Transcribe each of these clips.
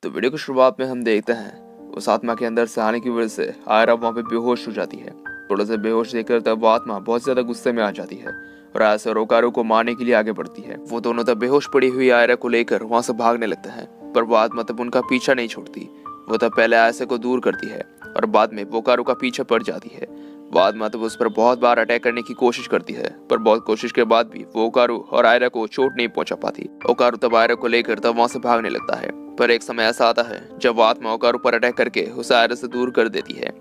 तो वीडियो की शुरुआत में हम देखते हैं उस आत्मा के अंदर से आने की वजह से आयरा वहाँ पे बेहोश हो जाती है। थोड़ा सा बेहोश देखकर तब वो आत्मा बहुत ज्यादा गुस्से में आ जाती है और ऐसा रोकारो को मारने के लिए आगे बढ़ती है। वो दोनों तब बेहोश पड़ी हुई आयरा को लेकर वहाँ से भागने लगते हैं, पर वो आत्मा तब उनका पीछा नहीं छोड़ती। वो तब पहले आयसा को दूर करती है और बाद में बोकारो का पीछा पड़ जाती है। वो आत्मा तब उस पर बहुत बार अटैक करने की कोशिश करती है, पर बहुत कोशिश के बाद भी वो ओकारू और आयरा को चोट नहीं पहुंचा पाती। ओकारू तब आयरा को लेकर तब वहां से भागने लगता है, पर एक समय ऐसा आता है जब वो आत्मा ओकारू पर अटैक करके उसे आयरा से दूर कर देती है।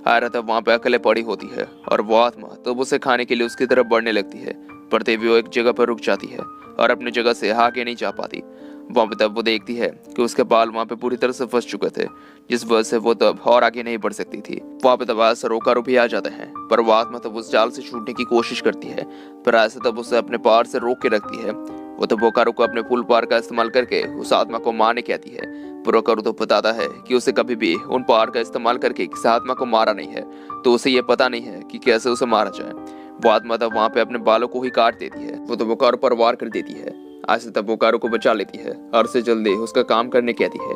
आयरा तब वहां पे अकेले पड़ी होती है और वो आत्मा तब उसे खाने के लिए उसकी तरफ बढ़ने लगती है, पर तभी वो एक जगह पर रुक जाती है और अपनी जगह से आगे नहीं जा पाती। वहां पे तब वो देखती है कि उसके बाल वहां पे पूरी तरह से फंस चुके थे, जिस वजह से वो तब और आगे नहीं बढ़ सकती थी। वहां पे तब आयसा ओकारू भी आ जाते हैं, पर वो आत्मा तब उस जाल से छूटने की कोशिश करती है, पर आयसा तब उसे अपने पार से रोक के रखती है। वो तब ओकारू को अपने पुल पार का इस्तेमाल करके उस आत्मा को मारने कहती है, पर ओकारू तो बताता है कि उसे कभी भी उन पार का इस्तेमाल करके किसी आत्मा को मारा नहीं है, तो उसे ये पता नहीं है कि कैसे उसे मारा जाए। वो आत्मा तब वहां पे अपने बालों को ही काट देती है। वो तब ओकारू पर वार कर देती है। आयसा तब ओकारू को बचा लेती है और उसे जल्दी उसका काम करने कहती है।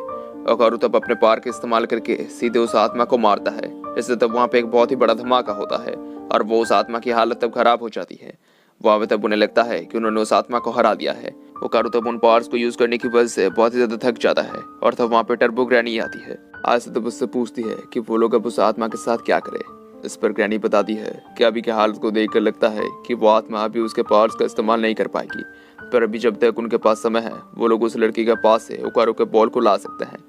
ओकारू तब अपने पार का इस्तेमाल करके सीधे उस आत्मा को मारता है। इससे तब वहां पे एक बहुत ही बड़ा धमाका होता है और वो उस आत्मा की हालत तब खराब हो जाती है। वहां पे तब उन्हें लगता है कि उन्होंने उस आत्मा को हरा दिया है। ओकारू तब उन पावर्स को यूज करने की वजह से बहुत ही ज्यादा थक जाता है और तब वहां पे टर्बो ग्रैनी आती है। आयसा तब उससे पूछती है कि वो लोग अब उस आत्मा के साथ क्या करे। इस पर ग्रैनी बताती है कि अभी की हालत को देखकर लगता है कि वो आत्मा अभी उसके पावर्स का इस्तेमाल नहीं कर पाएगी, पर अभी जब तक उनके पास समय है वो लोग उस लड़की के पास से ओकारू के बॉल को ला सकते हैं।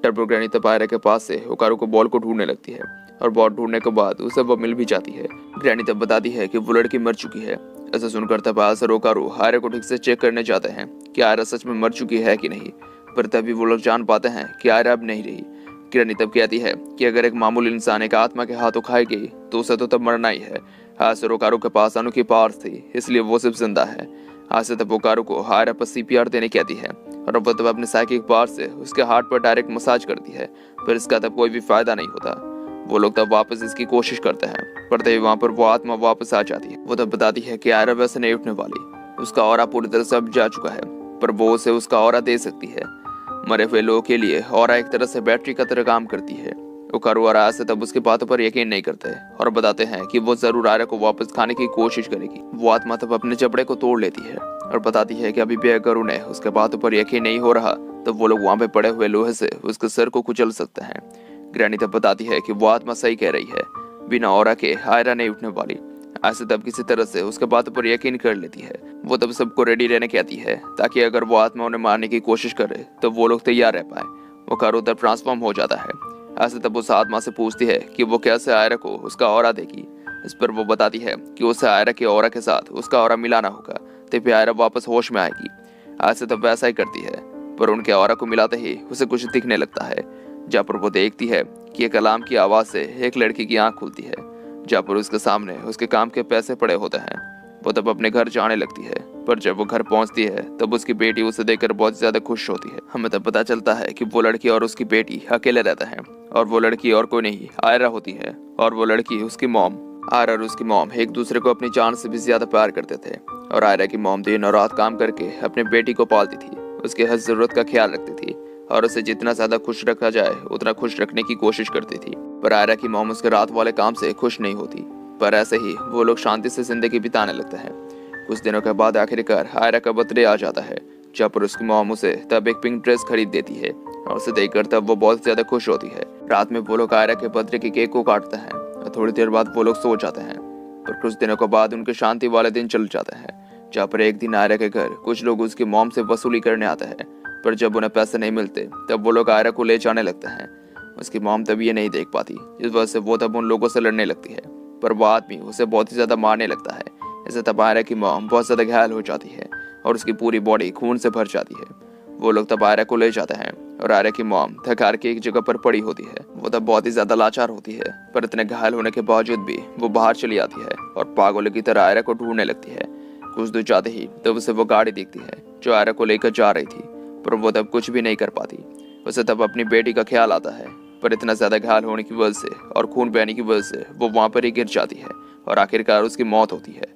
टर्बो ग्रैनी तब आयरा के पास से ओकारू को बॉल को ढूंढने लगती है और बॉल ढूंढने के बाद उसे वो मिल भी जाती है। ग्रैनी तब बताती है कि वो लड़की मर चुकी है। ऐसा सुनकर तब आयसा ओकारू आयरा को ठीक से चेक करने जाते हैं कि आयरा सच में मर चुकी है कि नहीं, पर तभी वो लोग जान पाते हैं कि आयरा अब नहीं रही। ग्रैनी तब कहती है कि अगर एक मामूली इंसान एक आत्मा के हाथों खाई गई तो उसे तो तब मरना ही है। आयसा ओकारू के पास अनोखी पावर्स थी, इसलिए वो सिर्फ जिंदा है। आयसा तब ओकारू को आयरा पर CPR देने कहती है और वो तब अपने साइकिक पावर से उसके हार्ट पर डायरेक्ट मसाज करती है, पर इसका तब कोई भी फायदा नहीं होता। वो लोग तब वापस इसकी कोशिश करते हैं, पर तभी वहां पर वो आत्मा वापस आ जाती है। वो तब बताती है कि आयरा वैसे नहीं उठने वाली, उसका ऑरा पूरी तरह से अब जा चुका है, पर वो उसे उसका ऑरा दे सकती है। मरे हुए लोगों के लिए ऑरा एक तरह से बैटरी का तरह काम करती है। ओकारू और आयसा तब उसकी बातों पर यकीन नहीं करते और बताते हैं कि वो जरूर आयरा को वापस खाने की कोशिश करेगी। वो आत्मा तब अपने जबड़े को तोड़ लेती है और बताती है कि अभी भी अगर उन्हें उसके बातों पर यकीन नहीं हो रहा तो वो लोग वहां पे पड़े हुए लोहे से उसके सर को कुचल सकते हैं। ग्रैनी तब बताती है कि वो आत्मा सही कह रही है, बिना ऑरा के आयरा नहीं उठने वाली। आयसा तब किसी तरह से उसके बातों पर यकीन कर लेती है। वो तब सबको रेडी रहने कहती है ताकि अगर वो आत्मा उन्हें मारने की कोशिश करे तो वो लोग तैयार रह पाए। ओकारू तब ट्रांसफॉर्म हो जाता है। आयसा तब उस आत्मा से पूछती है कि वो कैसे आयरा को उसका ऑरा देगी। इस पर वो बताती है कि उसे आयरा के ऑरा के साथ उसका ऑरा मिलाना होगा, तभी आयरा वापस होश में आएगी। आयसा तब वैसा ही करती है, पर उनके ऑरा को मिलाते ही उसे कुछ दिखने लगता है, जहाँ पर वो देखती है कि एक अलार्म की आवाज से एक लड़की की आंख खुलती है, जहाँ पर उसके सामने उसके काम के पैसे पड़े होते हैं। वो तब अपने घर जाने लगती है, पर जब वो घर पहुंचती है तब उसकी बेटी उसे देखकर बहुत ज्यादा खुश होती है। हमें तब पता चलता है कि वो लड़की और उसकी बेटी अकेले रहते हैं और वो लड़की और कोई नहीं आयरा होती है और वो लड़की उसकी मॉम। आयरा और उसकी मॉम एक दूसरे को अपनी जान से भी ज्यादा प्यार करते थे और आयरा की मॉम दिन और रात काम करके अपनी बेटी को पालती थी, उसके हर जरूरत का ख्याल रखती थी और उसे जितना ज्यादा खुश रखा जाए उतना खुश रखने की कोशिश करती थी। पर आयरा की मॉम उसके रात वाले काम से खुश नहीं होती, पर ऐसे ही वो लोग शांति से जिंदगी बिताने लगते हैं। कुछ दिनों के बाद आखिरकार आयरा का बर्थडे आ जाता है, जहाँ पर उसकी मॉम उसे तब एक पिंक ड्रेस खरीद देती है और उसे देखकर तब वो बहुत ज्यादा खुश होती है। रात में वो लोग आयरा के बर्थडे के केक को काटते हैं और थोड़ी देर बाद वो लोग सो जाते हैं। पर कुछ दिनों के बाद उनके शांति वाले दिन चल जाते हैं, जहाँ पर एक दिन आयरा के घर कुछ लोग उसकी मॉम से वसूली करने आते हैं, पर जब उन्हें पैसे नहीं मिलते तब वो लोग आयरा को ले जाने लगते हैं। उसकी मॉम तब ये नहीं देख पाती, इस वजह से वो तब उन लोगों से लड़ने लगती है, पर वो आदमी उसे बहुत ही ज्यादा मारने लगता है। इससे तब आयरा की मॉम बहुत ज्यादा घायल हो जाती है और उसकी पूरी बॉडी खून से भर जाती है। वो लोग तब आयरा को ले जाते हैं और आयरा की मॉम थक हार के एक जगह पर पड़ी होती है। वो तब बहुत ही ज्यादा लाचार होती है, पर इतने घायल होने के बावजूद भी वो बाहर चली आती है और पागलों की तरह आयरा को ढूंढने लगती है। कुछ दूर जाते ही तब उसे वो गाड़ी दिखती है जो आयरा को लेकर जा रही थी, पर वो तब कुछ भी नहीं कर पाती। उसे तब अपनी बेटी का ख्याल आता है, पर इतना ज्यादा घायल होने की वजह से और खून बहने की वजह से वो वहां पर ही गिर जाती है और आखिरकार उसकी मौत होती है।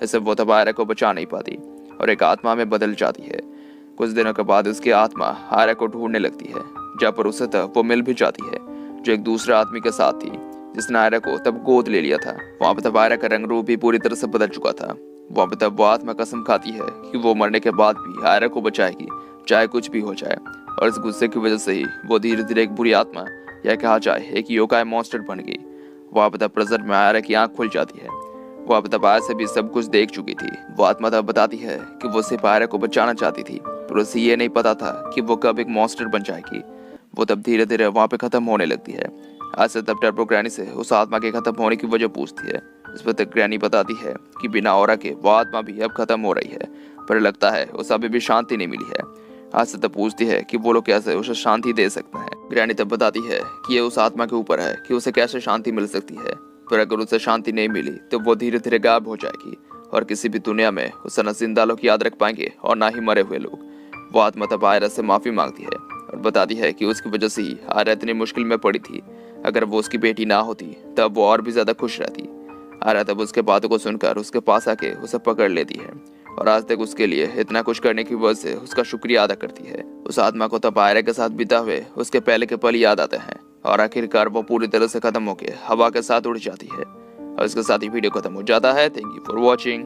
ऐसे वो तब आयरा को बचा नहीं पाती और एक आत्मा में बदल जाती है। कुछ दिनों के बाद उसकी आत्मा आयरा को ढूंढने लगती है, जहाँ पर उसे तब वो मिल भी जाती है जो एक दूसरे आदमी के साथ थी जिसने आयरा को तब गोद ले लिया था। वहाँ पे तब आयरा का रंग रूप भी पूरी तरह से बदल चुका था। वहाँ पे तब वो आत्मा कसम खाती है कि वो मरने के बाद भी आयरा को बचाएगी, चाहे कुछ भी हो जाए। और इस गुस्से की वजह से ही वो धीरे धीरे एक बुरी आत्मा या कहा जाए एक योकाई मॉन्स्टर बन गई। वहाँ पे तब प्रेजेंट में आयरा की आंख खुल जाती है। वो अब तब आयरा से भी सब कुछ देख चुकी थी। वो आत्मा तब बताती है कि वो सिर्फ आयरा को बचाना चाहती थी, पर उसे ये नहीं पता था कि वो कब एक मॉन्स्टर बन जाएगी। वो तब धीरे धीरे वहाँ पे खत्म होने लगती है। आज से तब टर्बो ग्रैनी से उस आत्मा के खत्म होने की वजह पूछती है। इस पर तक ग्रैनी बताती है कि बिना ऑरा के वो आत्मा भी अब खत्म हो रही है, पर लगता है उसे अभी भी शांति नहीं मिली है। आज से तब पूछती है कि वो लोग कैसे उसे शांति दे सकते हैं। ग्रैनी तब बताती है कि ये उस आत्मा के ऊपर है कि उसे कैसे शांति मिल सकती है, पर अगर उसे शांति नहीं मिली तो वो धीरे धीरे गायब हो जाएगी और किसी भी दुनिया में उसे न जिंदा लोग याद रख पाएंगे और ना ही मरे हुए लोग। वो आत्मा तब आयरा से माफी मांगती है और बताती है कि उसकी वजह से ही आयरा इतनी मुश्किल में पड़ी थी। अगर वो उसकी बेटी ना होती तब वो और भी ज्यादा खुश रहती। आयरा तब उसके बातों को सुनकर उसके पास आके उसे पकड़ लेती है और आज तक उसके लिए इतना कुछ करने की वजह से उसका शुक्रिया अदा करती है। उस आत्मा को तब आयरा के साथ बिता हुए उसके पहले के पल याद आते हैं और आखिरकार वो पूरी तरह से खत्म होकर हवा के साथ उड़ जाती है। और इसके साथ ही वीडियो खत्म हो जाता है। Thank you for watching.